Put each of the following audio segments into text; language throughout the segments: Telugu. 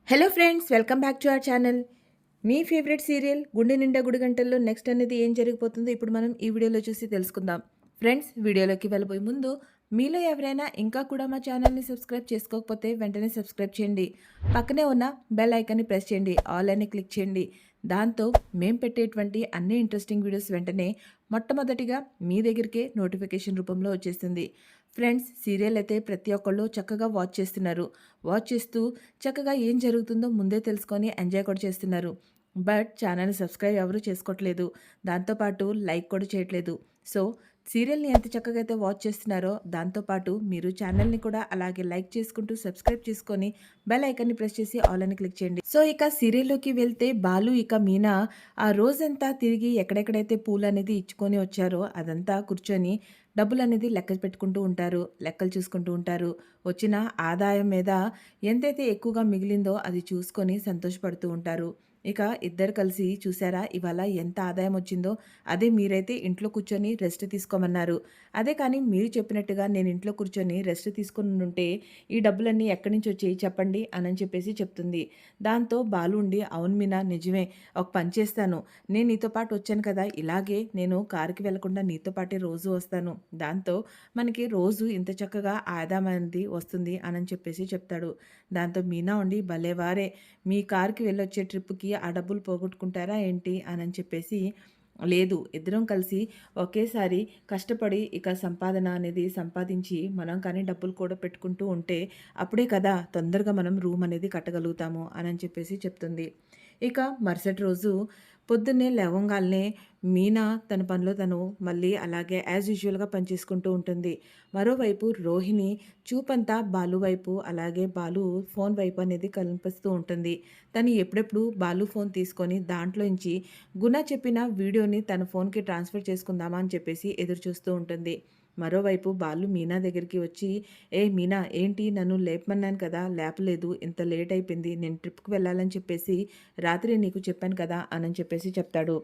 Hello friends, welcome back to our channel. Me favourite serial గుండె నిండా గుడి గంటల్లో నెక్స్ట్ అనేది ఏం జరిగిపోతుందో ఇప్పుడు మనం ఈ వీడియోలో చూసి తెలుసుకుందాం. ఫ్రెండ్స్, వీడియోలోకి వెళ్ళబోయే ముందు మీలో ఎవరైనా ఇంకా కూడా మా ఛానల్ని సబ్స్క్రైబ్ చేసుకోకపోతే వెంటనే సబ్స్క్రైబ్ చేయండి. పక్కనే ఉన్న బెల్ ఐకాన్ని ప్రెస్ చేయండి, ఆల్ అని క్లిక్ చేయండి. దాంతో మేము పెట్టేటువంటి అన్ని ఇంట్రెస్టింగ్ వీడియోస్ వెంటనే మొట్టమొదటిగా మీ దగ్గరికే నోటిఫికేషన్ రూపంలో వచ్చేస్తుంది. ఫ్రెండ్స్, సీరియల్ అయితే ప్రతి ఒక్కళ్ళు చక్కగా వాచ్ చేస్తున్నారు. వాచ్ చేస్తూ చక్కగా ఏం జరుగుతుందో ముందే తెలుసుకొని ఎంజాయ్ కూడా చేస్తున్నారు. బట్ ఛానల్ని సబ్స్క్రైబ్ ఎవరు చేసుకోవట్లేదు. దాంతోపాటు లైక్ కూడా చేయట్లేదు. సో సీరియల్ని ఎంత చక్కగా అయితే వాచ్ చేస్తున్నారో దాంతోపాటు మీరు ఛానల్ని కూడా అలాగే లైక్ చేసుకుంటూ సబ్స్క్రైబ్ చేసుకొని బెల్ ఐకాన్ని ప్రెస్ చేసి ఆల్ అని క్లిక్ చేయండి. సో ఇక సీరియల్లోకి వెళ్తే బాలు ఇక మీనా ఆ రోజంతా తిరిగి ఎక్కడెక్కడైతే పూలు అనేది ఇచ్చుకొని వచ్చారో అదంతా కూర్చొని డబ్బులు అనేది లెక్క పెట్టుకుంటూ ఉంటారు, లెక్కలు చూసుకుంటూ ఉంటారు. వచ్చిన ఆదాయం మీద ఎంతైతే ఎక్కువగా మిగిలిందో అది చూసుకొని సంతోషపడుతూ ఉంటారు. ఇక ఇద్దరు కలిసి చూసారా ఇవాళ ఎంత ఆదాయం వచ్చిందో, అదే మీరైతే ఇంట్లో కూర్చొని రెస్ట్ తీసుకోమన్నారు. అదే కానీ మీరు చెప్పినట్టుగా నేను ఇంట్లో కూర్చొని రెస్ట్ తీసుకుని ఉంటే ఈ డబ్బులన్నీ ఎక్కడి నుంచి వచ్చాయి చెప్పండి అని చెప్పేసి చెప్తుంది. దాంతో బాలు ఉండి అవును మీనా నిజమే, ఒక పని చేస్తాను, నేను నీతో పాటు వచ్చాను కదా, ఇలాగే నేను కారుకి వెళ్లకుండా నీతో పాటే రోజు వస్తాను, దాంతో మనకి రోజు ఇంత చక్కగా ఆదాయం అనేది వస్తుంది అని చెప్పేసి చెప్తాడు. దాంతో మీనా ఉండి భలేవారే, మీ కారుకి వెళ్ళొచ్చే ట్రిప్కి ఆ డబ్బులు పోగొట్టుకుంటారా ఏంటి అని చెప్పేసి, లేదు ఇద్దరం కలిసి ఒకేసారి కష్టపడి ఇక సంపాదన అనేది సంపాదించి మనం కానీ డబ్బులు కూడా పెట్టుకుంటూ ఉంటే అప్పుడే కదా తొందరగా మనం రూమ్ అనేది కట్టగలుగుతాము అని చెప్పేసి చెప్తుంది. ఇక మరుసటి రోజు పొద్దున్నే లేవంగాల్నే మీనా తన పనిలో తను మళ్ళీ అలాగే యాజ్ యూజువల్గా పనిచేసుకుంటూ ఉంటుంది. మరోవైపు రోహిణి చూపంతా బాలు వైపు అలాగే బాలు ఫోన్ వైపు అనేది కనిపిస్తూ ఉంటుంది. తను ఎప్పుడెప్పుడు బాలు ఫోన్ తీసుకొని దాంట్లోంచి గుణ చెప్పిన వీడియోని తన ఫోన్కి ట్రాన్స్ఫర్ చేసుకుందామా అని చెప్పేసి ఎదురు చూస్తూ ఉంటుంది. మరోవైపు బాలు మీనా దగ్గరికి వచ్చి, ఏ మీనా ఏంటి నన్ను లేపమన్నాను కదా, లేపలేదు, ఇంత లేట్ అయిపోయింది, నేను ట్రిప్కి వెళ్ళాలని చెప్పేసి రాత్రి నీకు చెప్పాను కదా అని చెప్పేసి చెప్తాడు.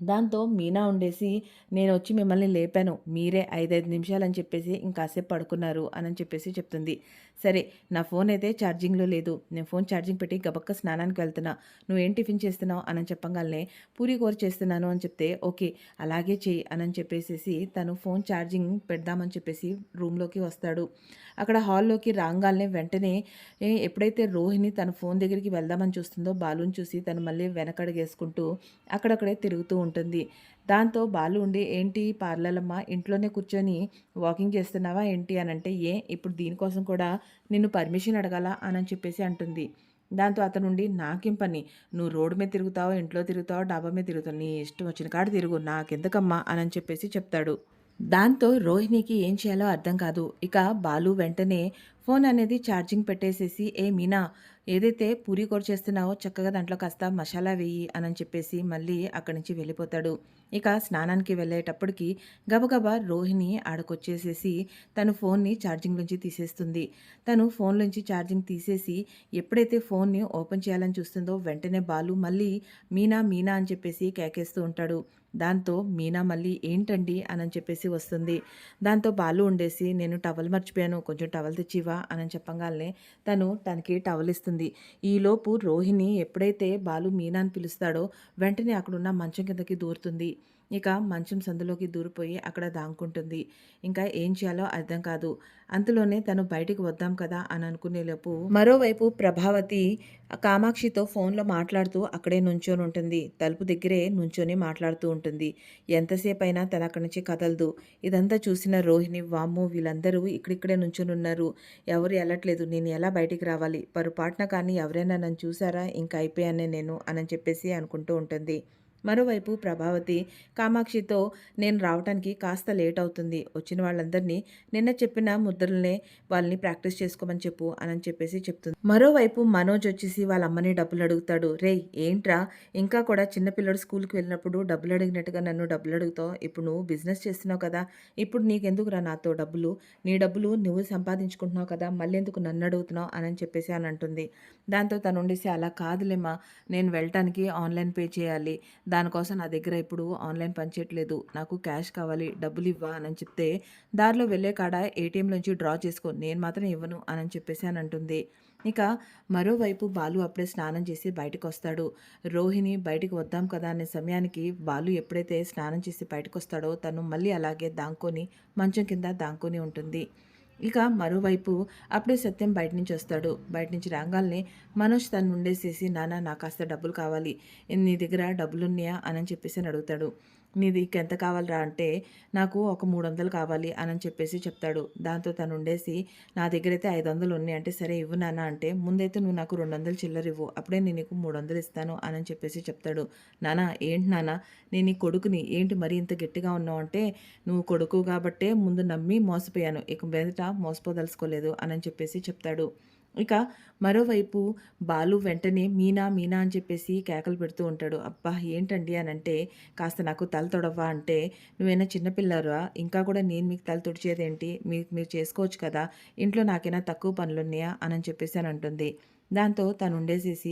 దాంతో మీనా ఉండేసి, నేను వచ్చి మిమ్మల్ని లేపాను, మీరే 5 నిమిషాలు అని చెప్పేసి ఇంకాసేపు పడుకున్నారు అని చెప్పేసి చెప్తుంది. సరే, నా ఫోన్ అయితే ఛార్జింగ్లో లేదు, నేను ఫోన్ ఛార్జింగ్ పెట్టి గబక్క స్నానానికి వెళ్తున్నా, నువ్వేం టిఫిన్ చేస్తున్నావు అని చెప్పగానే పూరి కూర చేస్తున్నాను అని చెప్తే, ఓకే అలాగే చెయ్యి అని చెప్పేసి తను ఫోన్ ఛార్జింగ్ పెడదామని చెప్పేసి రూమ్లోకి వస్తాడు. అక్కడ హాల్లోకి రాగానే వెంటనే ఎప్పుడైతే రోహిణి తన ఫోన్ దగ్గరికి వెళ్దామని చూస్తుందో బాలుని చూసి తను మళ్ళీ వెనకడుగేసుకుంటూ అక్కడక్కడే తిరుగుతూ ఉంటుంది. దాంతో బాలు ఉండి, ఏంటి పార్లలమ్మ ఇంట్లోనే కూర్చొని వాకింగ్ చేస్తున్నావా ఏంటి అని అంటే, ఇప్పుడు దీనికోసం కూడా నిన్ను పర్మిషన్ అడగాల అని చెప్పేసి అంటుంది. దాంతో అతనుండి, నాకేం పని, నువ్వు రోడ్డు మీద తిరుగుతావో ఇంట్లో తిరుగుతావో డాబా మీద తిరుగుతావు, నీ ఇష్టం వచ్చిన కాడ తిరుగు, నాకెందుకమ్మా అని చెప్పేసి చెప్తాడు. దాంతో రోహిణికి ఏం చేయాలో అర్థం కాదు. ఇక బాలు వెంటనే ఫోన్ అనేది ఛార్జింగ్ పెట్టేసేసి, ఏ మీనా ఏదైతే పూరీ కూర చేస్తున్నావో చక్కగా దాంట్లో కాస్త మసాలా వేయి అని చెప్పేసి మళ్ళీ అక్కడి నుంచి వెళ్ళిపోతాడు. ఇక స్నానానికి వెళ్ళేటప్పటికి గబగబా రోహిణి ఆడకొచ్చేసేసి తన ఫోన్ని ఛార్జింగ్ నుంచి తీసేస్తుంది. తను ఫోన్ నుంచి ఛార్జింగ్ తీసేసి ఎప్పుడైతే ఫోన్ని ఓపెన్ చేయాలని చూస్తుందో వెంటనే బాలు మళ్ళీ మీనా మీనా అని చెప్పేసి కేకేస్తూ ఉంటాడు. దాంతో మీనా మళ్ళీ ఏంటండి అని చెప్పేసి వస్తుంది. దాంతో బాలు ఉండేసి, నేను టవల్ మర్చిపోయాను, కొంచెం టవల్ తెచ్చివా అని చెప్పగానే తనకి టవల్ ఇస్తుంది. ఈలోపు రోహిణి ఎప్పుడైతే బాలు మీనాని పిలుస్తాడో వెంటనే అక్కడున్న మంచం కిందకి దూరుతుంది. ఇక మంచం సందులోకి దూరిపోయి అక్కడ దాంకుంటుంది. ఇంకా ఏం చేయాలో అర్థం కాదు. అంతలోనే తను బయటికి వద్దాం కదా అని అనుకునేలోపు మరోవైపు ప్రభావతి కామాక్షితో ఫోన్లో మాట్లాడుతూ అక్కడే నుంచొని ఉంటుంది. తలుపు దగ్గరే నుంచొని మాట్లాడుతూ ఉంటుంది. ఎంతసేపు అయినా తను అక్కడి నుంచి కదలదు. ఇదంతా చూసిన రోహిణి, వామ్మో వీళ్ళందరూ ఇక్కడిక్కడే నుంచొని ఉన్నారు, ఎవరు వెళ్ళట్లేదు, నేను ఎలా బయటికి రావాలి, పొరపాటున కానీ ఎవరైనా నన్ను చూసారా ఇంకా అయిపోయానే నేను అని చెప్పేసి అనుకుంటూ ఉంటుంది. మరోవైపు ప్రభావతి కామాక్షితో, నేను రావడానికి కాస్త లేట్ అవుతుంది, వచ్చిన వాళ్ళందరినీ నిన్న చెప్పిన ముద్రలనే వాళ్ళని ప్రాక్టీస్ చేసుకోమని చెప్పు అని చెప్పేసి చెప్తుంది. మరోవైపు మనోజ్ వచ్చేసి వాళ్ళ అమ్మని డబ్బులు అడుగుతాడు. రేయ్ ఏంట్రా, ఇంకా కూడా చిన్నపిల్లడు స్కూల్కి వెళ్ళినప్పుడు డబ్బులు అడిగినట్టుగా నన్ను డబ్బులు అడుగుతావు, ఇప్పుడు నువ్వు బిజినెస్ చేస్తున్నావు కదా, ఇప్పుడు నీకెందుకురా నాతో డబ్బులు, నీ డబ్బులు నువ్వు సంపాదించుకుంటున్నావు కదా, మళ్ళీ ఎందుకు నన్ను అడుగుతున్నావు అని చెప్పేసి అని అంటుంది. దాంతో తను ఉండేసి, అలా కాదులేమా, నేను వెళ్ళటానికి ఆన్లైన్ పే చేయాలి, దానికోసం నా దగ్గర ఇప్పుడు ఆన్లైన్ పనిచేయట్లేదు, నాకు క్యాష్ కావాలి, డబ్బులు ఇవ్వా అని చెప్తే, దారిలో వెళ్ళే కాడ ఏటీఎం నుంచి డ్రా చేసుకో, నేను మాత్రం ఇవ్వను అని చెప్పేసి అని అంటుంది. ఇక మరోవైపు బాలు అప్పుడే స్నానం చేసి బయటకొస్తాడు. రోహిణి బయటికి వద్దాం కదా అనే సమయానికి బాలు ఎప్పుడైతే స్నానం చేసి బయటకొస్తాడో తను మళ్ళీ అలాగే దాంకొని మంచం కింద దాంకొని ఉంటుంది. ఇక మరోవైపు అప్పుడే సత్యం బయట నుంచి వస్తాడు. బయట నుంచి రాగాల్నే మనోజ్ తను ఉండేసేసి నాన్న నాకు కాస్త డబ్బులు కావాలి, నీ దగ్గర డబ్బులున్నాయా అని చెప్పేసి అని అడుగుతాడు. నీది ఎంత కావాలరా అంటే నాకు ఒక 300 కావాలి అని చెప్పేసి చెప్తాడు. దాంతో తను ఉండేసి నా దగ్గర అయితే 500 ఉన్నాయి అంటే సరే ఇవ్వు నాన్న అంటే ముందైతే నువ్వు నాకు 200 చిల్లర ఇవ్వు అప్పుడే నేను నీకు 300 ఇస్తాను అని చెప్పేసి చెప్తాడు. నాన్న ఏంటి నాన్న నేను నీ కొడుకుని ఏంటి మరీ ఇంత గట్టిగా ఉన్నావు అంటే నువ్వు కొడుకు కాబట్టే ముందు నమ్మి మోసపోయాను, ఇక మీదట మోసపోదలుచుకోలేదు అని చెప్పేసి చెప్తాడు. ఇక మరోవైపు బాలు వెంటనే మీనా మీనా అని చెప్పేసి కేకలు పెడుతూ ఉంటాడు. అబ్బా ఏంటండి అని అంటే కాస్త నాకు తల తొడవ్వా అంటే నువ్వైనా చిన్నపిల్లరా ఇంకా కూడా నేను మీకు తల తుడిచేదేంటి, మీరు చేసుకోవచ్చు కదా, ఇంట్లో నాకైనా తక్కువ పనులున్నాయా అని చెప్పేసి అని అంటుంది. దాంతో తను ఉండేసేసి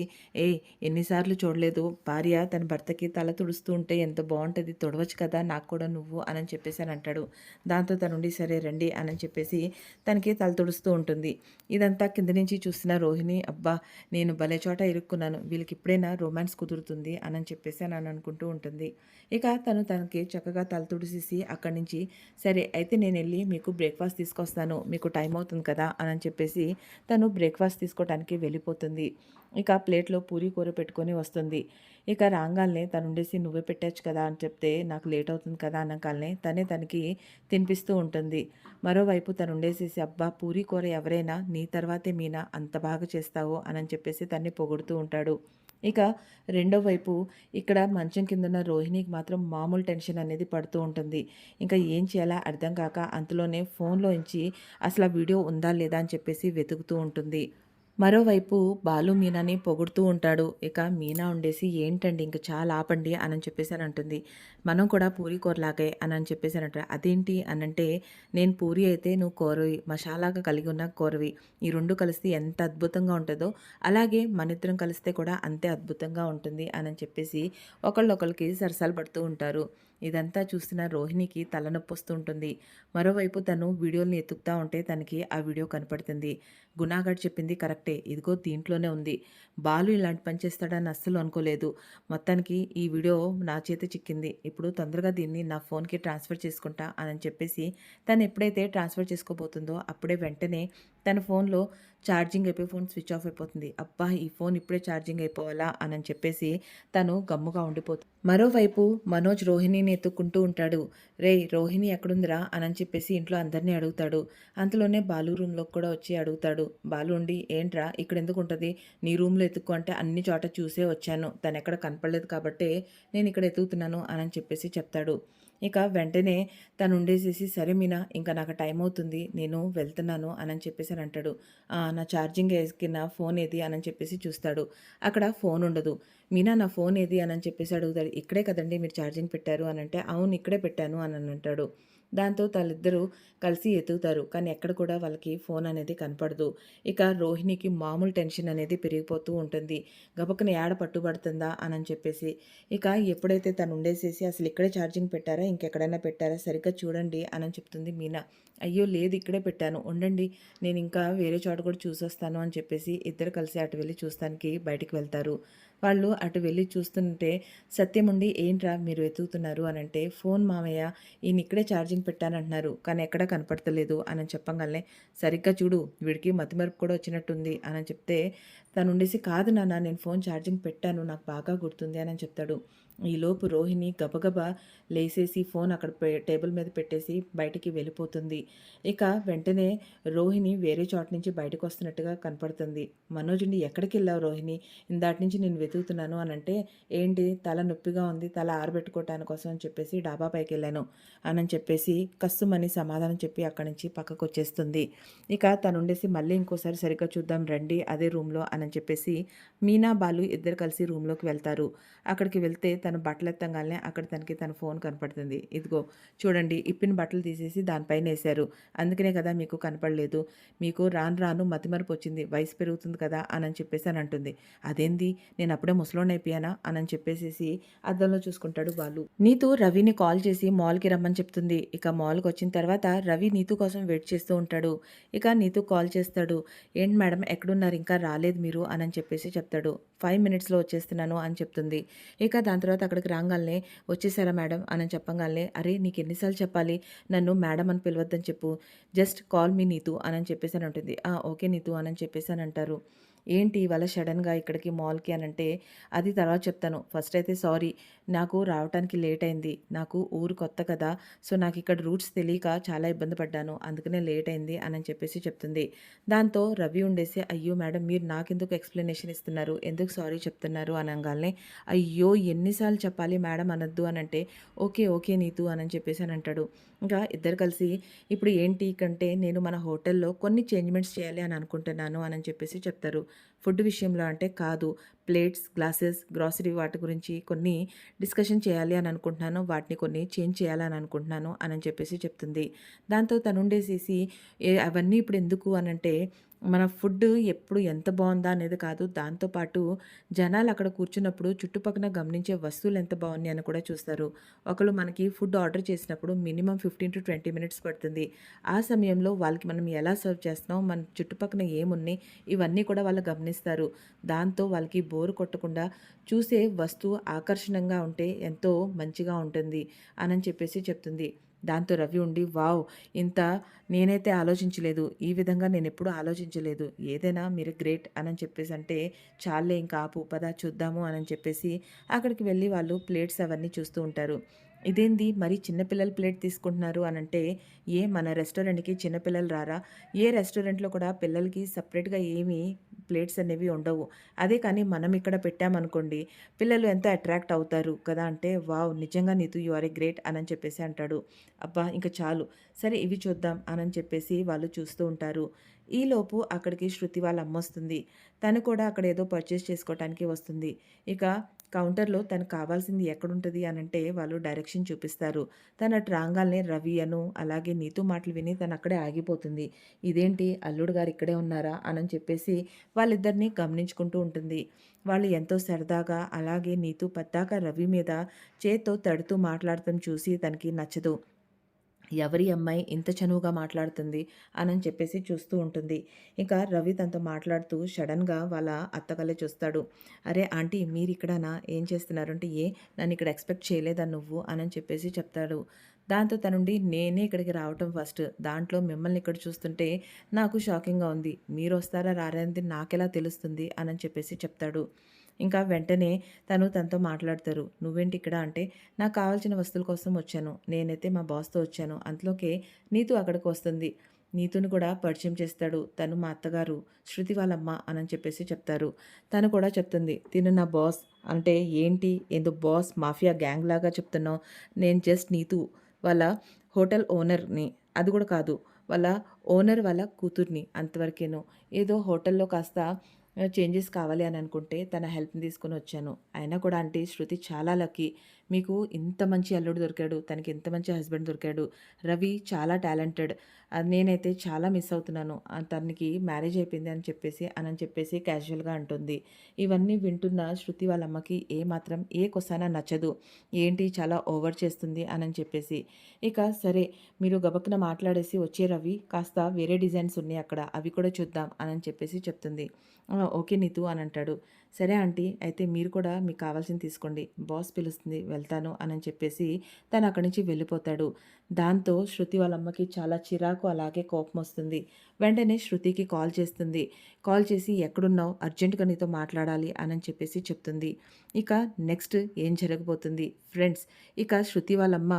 ఎన్నిసార్లు చూడలేదు భార్య తన భర్తకి తల తుడుస్తూ ఉంటే ఎంత బాగుంటుంది, తొడవచ్చు కదా నాకు కూడా నువ్వు అని చెప్పేసి అని అంటాడు. దాంతో తనుండి సరే రండి అని చెప్పేసి తనకి తల తుడుస్తూ ఉంటుంది. ఇదంతా కింద నుంచి చూస్తున్న రోహిణి అబ్బా నేను భలే చోట ఇరుక్కున్నాను, వీళ్ళకి ఇప్పుడైనా రొమాన్స్ కుదురుతుంది అని చెప్పేసి అని అనుకుంటూ ఉంటుంది. ఇక తనకి చక్కగా తల తుడిసేసి అక్కడి నుంచి సరే అయితే నేను వెళ్ళి మీకు బ్రేక్ఫాస్ట్ తీసుకొస్తాను, మీకు టైం అవుతుంది కదా అని చెప్పేసి తను బ్రేక్ఫాస్ట్ తీసుకోవడానికి వెళ్ళిపోతుంది. ఇక ప్లేట్లో పూరీ కూర పెట్టుకొని వస్తుంది. ఇక రాగాల్నే తను ఉండేసి నువ్వే పెట్టచ్చు కదా అని చెప్తే నాకు లేట్ అవుతుంది కదా అనగానే తనకి తినిపిస్తూ ఉంటుంది. మరోవైపు తను ఉండేసేసి అబ్బా పూరీ కూర ఎవరైనా నీ తర్వాతే మీనా అంత బాగా చేస్తావో అని చెప్పేసి తన్ని పొగుడుతూ ఉంటాడు. ఇక రెండో వైపు ఇక్కడ మంచం కిందన్న రోహిణికి మాత్రం మామూలు టెన్షన్ అనేది పడుతూ ఉంటుంది. ఇంకా ఏం చేయాలా అర్థం కాక అంతలోనే ఫోన్లోంచి అసలు ఆ వీడియో ఉందా లేదా అని చెప్పేసి వెతుకుతూ ఉంటుంది. మరోవైపు బాలు మీనాని పొగుడుతూ ఉంటాడు. ఇక మీనా ఉండేసి ఏంటండి ఇంక చాలా ఆపండి అని చెప్పేసి అని అంటుంది. మనం కూడా పూరీ కూరలాగే అని చెప్పేసి అని అంటారు. అదేంటి అనంటే నేను పూరీ అయితే నువ్వు కూరవి మసాలాగా కలిగి ఉన్న కూరవి, ఈ రెండు కలిస్తే ఎంత అద్భుతంగా ఉంటుందో అలాగే మన ఇద్దరం కలిస్తే కూడా అంతే అద్భుతంగా ఉంటుంది అని చెప్పేసి ఒకళ్ళొకరికి సరసాలు పడుతూ ఉంటారు. ఇదంతా చూస్తున్న రోహిణికి తలనొప్పి వస్తూ ఉంటుంది. మరోవైపు తను వీడియోని ఎత్తుకుతా ఉంటే తనకి ఆ వీడియో కనపడుతుంది. గుణాగడ్ చెప్పింది కరెక్టే, ఇదిగో దీంట్లోనే ఉంది, బాలు ఇలాంటి పని చేస్తాడని అస్సలు అనుకోలేదు, మొత్తానికి ఈ వీడియో నా చేతి చిక్కింది, ఇప్పుడు తొందరగా దీన్ని నా ఫోన్కి ట్రాన్స్ఫర్ చేసుకుంటా అని చెప్పేసి తను ఎప్పుడైతే ట్రాన్స్ఫర్ చేసుకోబోతుందో అప్పుడే వెంటనే తన ఫోన్లో ఛార్జింగ్ అయిపోయి ఫోన్ స్విచ్ ఆఫ్ అయిపోతుంది. అబ్బా ఈ ఫోన్ ఇప్పుడే ఛార్జింగ్ అయిపోవాలా అని చెప్పేసి తను గమ్ముగా ఉండిపోతుంది. మరోవైపు మనోజ్ రోహిణిని ఎత్తుక్కుంటూ ఉంటాడు. రే రోహిణి ఎక్కడుందిరా అని చెప్పేసి ఇంట్లో అందరినీ అడుగుతాడు. అంతలోనే బాలు రూమ్లోకి కూడా వచ్చి అడుగుతాడు. బాలు ఉండి ఏంట్రా ఇక్కడ ఎందుకు ఉంటుంది, నీ రూమ్లో ఎత్తుక్కు అంటే అన్ని చోట చూసే వచ్చాను, తను ఎక్కడ కనపడలేదు కాబట్టే నేను ఇక్కడ ఎత్తుకుతున్నాను అని చెప్పేసి చెప్తాడు. ఇక వెంటనే తను ఉండేసేసి సరే మీనా ఇంకా నాకు టైం అవుతుంది నేను వెళ్తున్నాను అని చెప్పేసి అని అంటాడు. నా ఛార్జింగ్ వేసుకున్న ఫోన్ ఏది అని చెప్పేసి చూస్తాడు. అక్కడ ఫోన్ ఉండదు. మీనా నా ఫోన్ ఏది అని చెప్పేసి అడుగుతాడు. ఇక్కడే కదండి మీరు ఛార్జింగ్ పెట్టారు అని అంటే అవును ఇక్కడే పెట్టాను అని అంటాడు. దాంతో వాళ్ళిద్దరూ కలిసి ఎత్తుతారు. కానీ ఎక్కడ కూడా వాళ్ళకి ఫోన్ అనేది కనపడదు. ఇక రోహిణికి మామూలు టెన్షన్ అనేది పెరిగిపోతూ ఉంటుంది. గబక్కన ఏడ పట్టుబడుతుందా అని చెప్పేసి ఇక ఎప్పుడైతే తను ఉండేసేసి అసలు ఇక్కడే ఛార్జింగ్ పెట్టారా ఇంకెక్కడైనా పెట్టారా సరిగ్గా చూడండి అని చెప్తుంది మీనా. అయ్యో లేదు ఇక్కడే పెట్టాను ఉండండి నేను ఇంకా వేరే చోట కూడా చూసొస్తాను అని చెప్పేసి ఇద్దరు కలిసి అటు వెళ్ళి చూస్తానికి బయటికి వెళ్తారు. వాళ్ళు అటు వెళ్ళి చూస్తుంటే సత్యం ఉండి ఏంట్రా మీరు వెతుకుతున్నారు అని అంటే ఫోన్ మామయ్య ఈయన ఇక్కడే ఛార్జింగ్ పెట్టానంటున్నారు కానీ ఎక్కడా కనపడతలేదు అని చెప్పగానే సరిగ్గా చూడు వీడికి మతిమరుపు కూడా వచ్చినట్టుంది అని చెప్తే తను ఉండేసి కాదు నాన్న నేను ఫోన్ ఛార్జింగ్ పెట్టాను నాకు బాగా గుర్తుంది అని చెప్తాడు. ఈలోపు రోహిణి గబగబా లేసేసి ఫోన్ అక్కడ టేబుల్ మీద పెట్టేసి బయటికి వెళ్ళిపోతుంది. ఇక వెంటనే రోహిణి వేరే చోట నుంచి బయటకు వస్తున్నట్టుగా కనపడుతుంది. మనోజుండి ఎక్కడికి వెళ్ళావు రోహిణి, ఇందాటి నుంచి నేను వెతుకుతున్నాను అని అంటే ఏంటి తల నొప్పిగా ఉంది తల ఆరబెట్టుకోవటాని కోసం అని చెప్పేసి డాబా పైకి వెళ్ళాను అని చెప్పేసి కస్సుమని సమాధానం చెప్పి అక్కడి నుంచి పక్కకు వచ్చేస్తుంది. ఇక తనుండేసి మళ్ళీ ఇంకోసారి సరిగ్గా చూద్దాం రండి అదే రూమ్లో అని చెప్పేసి మీనా బాలు ఇద్దరు కలిసి రూమ్లోకి వెళ్తారు. అక్కడికి వెళ్తే తను తను బట్టలు ఎత్తంగానే అక్కడ తన ఫోన్ కనపడుతుంది. ఇదిగో చూడండి ఇప్పిన బట్టలు తీసేసి దానిపైన వేశారు. అందుకనే కదా మీకు కనపడలేదు. మీకు రాను రాను మతిమరుపు వచ్చింది. వయసు పెరుగుతుంది కదా అని చెప్పేసి అని అంటుంది. అదేంది నేను అప్పుడే ముసలోడిని అయిపోయానా అని చెప్పేసేసి అద్దంలో చూసుకుంటాడు బాలు. నీతు రవిని కాల్ చేసి మాల్కి రమ్మని చెప్తుంది. ఇక మాల్కి వచ్చిన తర్వాత రవి నీతు కోసం వెయిట్ చేస్తూ ఉంటాడు. ఇక నీతు కాల్ చేస్తాడు. ఏంటి మేడం ఎక్కడున్నారు, ఇంకా రాలేదు మీరు అని చెప్పేసి చెప్తాడు. 5 మినిట్స్లో వచ్చేస్తున్నాను అని చెప్తుంది. ఇక దాని తర్వాత అక్కడికి రాగానే వచ్చేసారా మేడం అని చెప్పగానే, అరే నీకు ఎన్నిసార్లు చెప్పాలి, నన్ను మేడం అని పిలవద్దని చెప్పు, జస్ట్ కాల్ మీ నీతు అని చెప్పేసి అని ఉంటుంది. ఓకే నీతు అని చెప్పేసి అని అంటారు. ఏంటి ఇవాళ సడన్గా ఇక్కడికి మాల్కి అని అంటే, అది తర్వాత చెప్తాను, ఫస్ట్ అయితే సారీ, నాకు రావడానికి లేట్ అయింది, నాకు ఊరు కొత్త కదా, సో నాకు ఇక్కడ రూట్స్ తెలియక చాలా ఇబ్బంది పడ్డాను, అందుకనే లేట్ అయింది అని చెప్పేసి చెప్తుంది. దాంతో రవి ఉండేసి, అయ్యో మేడం మీరు నాకెందుకు ఎక్స్ప్లెనేషన్ ఇస్తున్నారు, ఎందుకు సారీ చెప్తున్నారు అనగానే, అయ్యో ఎన్నిసార్లు చెప్పాలి మేడం అనొద్దు అని అంటే, ఓకే ఓకే నీతు అని చెప్పేసి అని అంటాడు. ఇంకా ఇద్దరు కలిసి ఇప్పుడు ఏంటి కంటే నేను మన హోటల్లో కొన్ని చేంజ్మెంట్స్ చేయాలి అని అనుకుంటున్నాను అని చెప్పేసి చెప్తారు. ఫుడ్ విషయంలో అంటే కాదు, ప్లేట్స్, గ్లాసెస్, గ్రాసరీ వాటి గురించి కొన్ని డిస్కషన్ చేయాలి అని అనుకుంటున్నాను, వాటిని కొన్ని చేంజ్ చేయాలని అనుకుంటున్నాను అని చెప్పేసి చెప్తుంది. దాంతో తనుండేసేసి అవన్నీ ఇప్పుడు ఎందుకు అనంటే, మన ఫుడ్ ఎప్పుడు ఎంత బాగుందా అనేది కాదు, దాంతోపాటు జనాలు అక్కడ కూర్చున్నప్పుడు చుట్టుపక్కల గమనించే వస్తువులు ఎంత బాగున్నాయి అని కూడా చూస్తారు. ఒకళ్ళు మనకి ఫుడ్ ఆర్డర్ చేసినప్పుడు మినిమం 15 to 20 మినిట్స్ పడుతుంది. ఆ సమయంలో వాళ్ళకి మనం ఎలా సర్వ్ చేస్తున్నాం, మన చుట్టుపక్కల ఏమున్నాయి, ఇవన్నీ కూడా వాళ్ళు గమనిస్తారు. దాంతో వాళ్ళకి బోరు కొట్టకుండా చూసే వస్తువు ఆకర్షణంగా ఉంటే ఎంతో మంచిగా ఉంటుంది అని చెప్పేసి చెప్తుంది. దాంతో రవి ఉండి, వావ్, ఇంత నేనైతే ఆలోచించలేదు, ఈ విధంగా నేను ఎప్పుడూ ఆలోచించలేదు, ఏదైనా మీరు గ్రేట్ అని చెప్పేసి అంటే, చాలే ఇంకా ఆపు పద చూద్దాము అని చెప్పేసి అక్కడికి వెళ్ళి వాళ్ళు ప్లేట్స్ అవన్నీ చూస్తూ ఉంటారు. ఇదేంది మరి చిన్నపిల్లల ప్లేట్ తీసుకుంటున్నారు అని అంటే, మన రెస్టారెంట్కి చిన్నపిల్లలు రారా, ఏ రెస్టారెంట్లో కూడా పిల్లలకి సపరేట్గా ఏమీ ప్లేట్స్ అనేవి ఉండవు, అదే కానీ మనం ఇక్కడ పెట్టామనుకోండి పిల్లలు ఎంతో అట్రాక్ట్ అవుతారు కదా అంటే, వావ్ నిజంగా Neetu you are a great అని చెప్పేసి అంటాడు. అబ్బా ఇంకా చాలు, సరే ఇవి చూద్దాం అని చెప్పేసి వాళ్ళు చూస్తూ ఉంటారు. ఈలోపు అక్కడికి శృతి వాళ్ళ అమ్మ వస్తుంది. తను కూడా అక్కడ ఏదో పర్చేస్ చేసుకోవటానికి వస్తుంది. ఇక కౌంటర్లో తనకు కావాల్సింది ఎక్కడుంటుంది అనంటే వాళ్ళు డైరెక్షన్ చూపిస్తారు. తను అటు రాగానే రవి అలాగే నీతు మాటలు విని తను అక్కడే ఆగిపోతుంది. ఇదేంటి అల్లుడు గారు ఇక్కడే ఉన్నారా అని చెప్పేసి వాళ్ళిద్దరినీ గమనించుకుంటూ ఉంటుంది. వాళ్ళు ఎంతో సరదాగా అలాగే నీతు పద్దాక రవి మీద చేత్తో తడుతూ మాట్లాడటం చూసి తనకి నచ్చదు. ఎవరి అమ్మాయి ఇంత చనువుగా మాట్లాడుతుంది అని చెప్పేసి చూస్తూ ఉంటుంది. ఇంకా రవి తనతో మాట్లాడుతూ సడన్గా వాళ్ళ అత్తకల్లే చూస్తాడు. అరే ఆంటీ మీరు ఇక్కడనా, ఏం చేస్తున్నారు అంటే, నన్ను ఇక్కడ ఎక్స్పెక్ట్ చేయలేదా నువ్వు అని చెప్పేసి చెప్తాడు. దాంతో తనుండి, నేనే ఇక్కడికి రావటం ఫస్ట్, దాంట్లో మిమ్మల్ని ఇక్కడ చూస్తుంటే నాకు షాకింగ్గా ఉంది, మీరు వస్తారా రారనేది నాకెలా తెలుస్తుంది అని చెప్పేసి చెప్తాడు. ఇంకా వెంటనే తనతో మాట్లాడతారు. నువ్వేంటి ఇక్కడ అంటే, నాకు కావాల్సిన వస్తువుల కోసం వచ్చాను, నేనైతే మా బాస్తో వచ్చాను, అంతలోకే నీతు అక్కడికి వస్తుంది. నీతుని కూడా పరిచయం చేస్తాడు. తను మా అత్తగారు శృతి వాళ్ళమ్మ అని చెప్పేసి చెప్తారు. తను కూడా చెప్తుంది, తిను నా బాస్ అంటే, ఏంటి ఎందుకు బాస్ మాఫియా గ్యాంగ్ లాగా చెప్తున్నావు, నేను జస్ట్ నీతు వాళ్ళ హోటల్ ఓనర్ని, అది కూడా కాదు వాళ్ళ ఓనర్ వాళ్ళ కూతుర్ని, అంతవరకేను, ఏదో హోటల్లో కాస్త చేంజెస్ కావాలి అని అనుకుంటే తన హెల్ప్ని తీసుకొని వచ్చాను. అయినా కూడా అంటే శృతి చాలా లక్కీ, మీకు ఇంత మంచి అల్లుడు దొరికాడు, తనకి ఇంత మంచి హస్బెండ్ దొరికాడు, రవి చాలా టాలెంటెడ్, నేనైతే చాలా మిస్ అవుతున్నాను, తనకి మ్యారేజ్ అయిపోయింది అని చెప్పేసి క్యాజువల్గా అంటుంది. ఇవన్నీ వింటున్న శృతి వాళ్ళ అమ్మకి ఏమాత్రం ఏ కొసానా నచ్చదు. ఏంటి చాలా ఓవర్ చేస్తుంది అని చెప్పేసి, ఇక సరే మీరు గబక్కున మాట్లాడేసి వచ్చే రవి, కాస్త వేరే డిజైన్స్ ఉన్నాయి అక్కడ, అవి కూడా చూద్దాం అని చెప్పేసి చెప్తుంది. ఓకే నీతు అని అంటాడు. సరే ఆంటీ, అయితే మీరు కూడా మీకు కావాల్సింది తీసుకోండి, బాస్ పిలుస్తుంది వెళ్తాను అని చెప్పేసి తను అక్కడి నుంచి వెళ్ళిపోతాడు. దాంతో శృతి వాళ్ళ అమ్మకి చాలా చిరాకు అలాగే కోపం వస్తుంది. వెంటనే శృతికి కాల్ చేస్తుంది. కాల్ చేసి, ఎక్కడున్నావు, అర్జెంటుగా నీతో మాట్లాడాలి అని చెప్పేసి చెప్తుంది. ఇక నెక్స్ట్ ఏం జరగబోతుంది ఫ్రెండ్స్, ఇక శృతి వాళ్ళమ్మ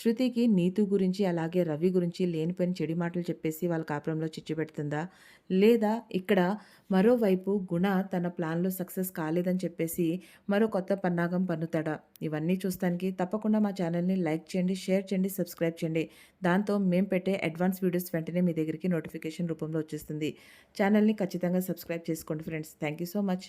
శృతికి నీతు గురించి అలాగే రవి గురించి లేనిపోయిన చెడు మాటలు చెప్పేసి వాళ్ళ కాపురంలో చిచ్చు పెడుతుందా, లేదా ఇక్కడ మరోవైపు గుణ తన ప్లాన్లో సక్సెస్ కాలేదని చెప్పేసి మరో కొత్త పన్నాగం పన్నుతాడా, ఇవన్నీ చూస్తానికి తప్పకుండా మా ఛానల్ని లైక్ చేయండి, షేర్ చేయండి, సబ్స్క్రైబ్ చేయండి. దాంతో మేము పెట్టే అడ్వాన్స్ వీడియోస్ వెంటనే మీ దగ్గరికి నోటిఫికేషన్ రూపంలో వచ్చేస్తుంది. ఛానల్ని ఖచ్చితంగా సబ్స్క్రైబ్ చేసుకోండి friends. Thank you so much.